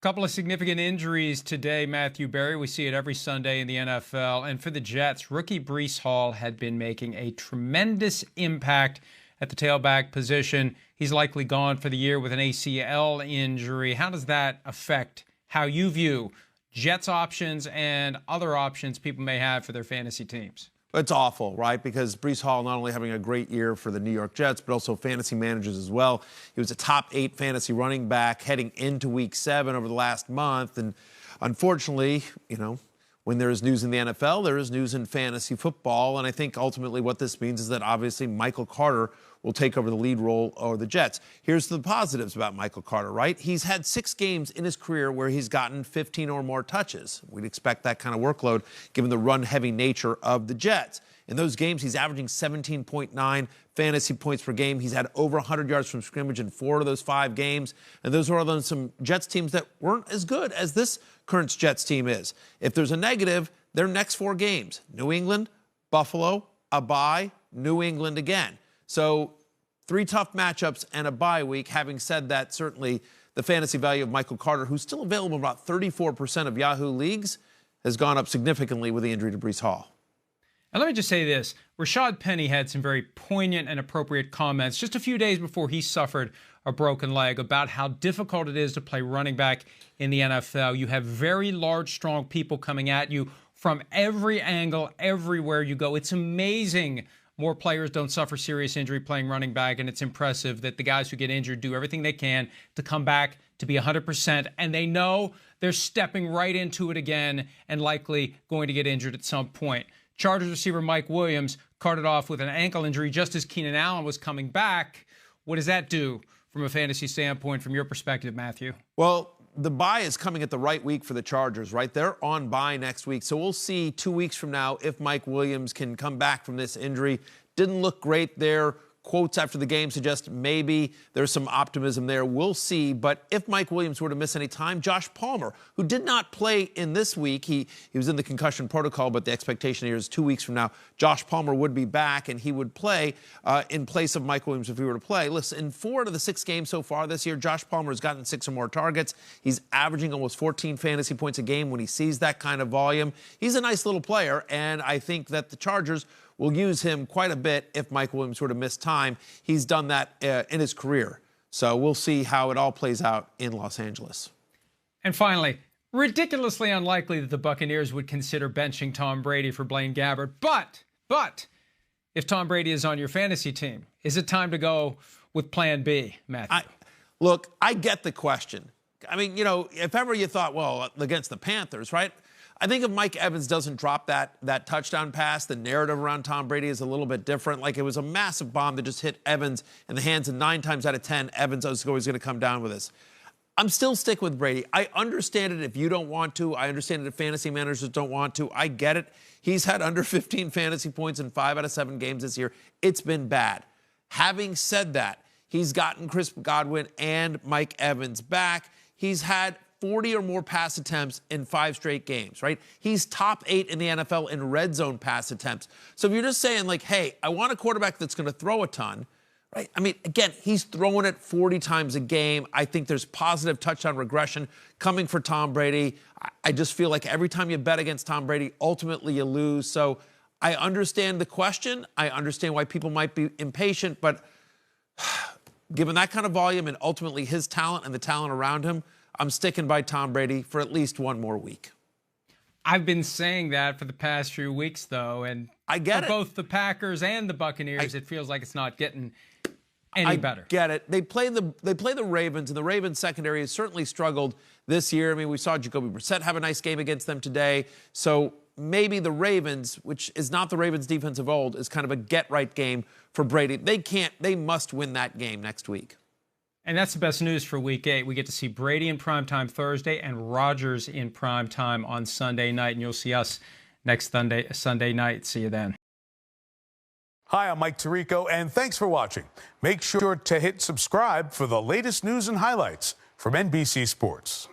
Couple of significant injuries today, Matthew Berry. We see it every Sunday in the NFL. And for the Jets, rookie Breece Hall had been making a tremendous impact at the tailback position. He's likely gone for the year with an ACL injury. How does that affect how you view Jets options and other options people may have for their fantasy teams? It's awful, right? Because Breece Hall not only having a great year for the New York Jets, but also fantasy managers as well. He was a top 8 fantasy running back heading into Week 7 over the last month. And unfortunately, when there is news in the NFL, there is news in fantasy football. And I think ultimately what this means is that obviously Michael Carter will take over the lead role over the Jets. Here's the positives about Michael Carter, right? He's had 6 games in his career where he's gotten 15 or more touches. We'd expect that kind of workload given the run-heavy nature of the Jets. In those games, he's averaging 17.9 fantasy points per game. He's had over 100 yards from scrimmage in 4 of those 5 games. And those are on some Jets teams that weren't as good as this current Jets team is. If there's a negative, their next 4 games: New England, Buffalo, a bye, New England again. So 3 tough matchups and a bye week. Having said that, certainly the fantasy value of Michael Carter, who's still available in about 34% of Yahoo leagues, has gone up significantly with the injury to Breece Hall. And let me just say this. Rashad Penny had some very poignant and appropriate comments just a few days before he suffered a broken leg about how difficult it is to play running back in the NFL. You have very large, strong people coming at you from every angle, everywhere you go. It's amazing more players don't suffer serious injury playing running back, and it's impressive that the guys who get injured do everything they can to come back to be 100%, and they know they're stepping right into it again and likely going to get injured at some point. Chargers receiver Mike Williams carted off with an ankle injury just as Keenan Allen was coming back. What does that do from a fantasy standpoint, from your perspective, Matthew? Well, the bye is coming at the right week for the Chargers, right? They're on bye next week. So we'll see 2 weeks from now if Mike Williams can come back from this injury. Didn't look great there. Quotes after the game suggest maybe there's some optimism there. We'll see. But if Mike Williams were to miss any time, Josh Palmer, who did not play in this week, he was in the concussion protocol, but the expectation here is 2 weeks from now, Josh Palmer would be back and he would play in place of Mike Williams if he were to play. Listen, in 4 out of the 6 games so far this year, Josh Palmer has gotten 6 or more targets. He's averaging almost 14 fantasy points a game when he sees that kind of volume. He's a nice little player, and I think that the Chargers will use him quite a bit if Mike Williams were to miss time. He's done that in his career. So we'll see how it all plays out in Los Angeles. And finally, ridiculously unlikely that the Buccaneers would consider benching Tom Brady for Blaine Gabbert. But if Tom Brady is on your fantasy team, is it time to go with plan B, Matthew? Look, I get the question. I mean, if ever you thought, well, against the Panthers, right? I think if Mike Evans doesn't drop that touchdown pass, the narrative around Tom Brady is a little bit different. Like, it was a massive bomb that just hit Evans in the hands, and 9 times out of 10, Evans is always going to come down with this. I'm still sticking with Brady. I understand it if you don't want to. I understand it if fantasy managers don't want to. I get it. He's had under 15 fantasy points in 5 out of 7 games this year. It's been bad. Having said that, he's gotten Chris Godwin and Mike Evans back. He's had 40 or more pass attempts in 5 straight games, right? He's top 8 in the NFL in red zone pass attempts. So if you're just saying, like, hey, I want a quarterback that's going to throw a ton, right? I mean, again, he's throwing it 40 times a game. I think there's positive touchdown regression coming for Tom Brady. I just feel like every time you bet against Tom Brady, ultimately you lose. So I understand the question. I understand why people might be impatient, but given that kind of volume and ultimately his talent and the talent around him, I'm sticking by Tom Brady for at least 1 more week. I've been saying that for the past few weeks, though, and I get for both the Packers and the Buccaneers, it feels like it's not getting any better. I get it. They play the Ravens, and the Ravens secondary has certainly struggled this year. I mean, we saw Jacoby Brissett have a nice game against them today. So maybe the Ravens, which is not the Ravens defense of old, is kind of a get-right game for Brady. They must win that game next week. And that's the best news for Week 8. We get to see Brady in primetime Thursday and Rodgers in primetime on Sunday night. And you'll see us next Sunday night. See you then. Hi, I'm Mike Tirico, and thanks for watching. Make sure to hit subscribe for the latest news and highlights from NBC Sports.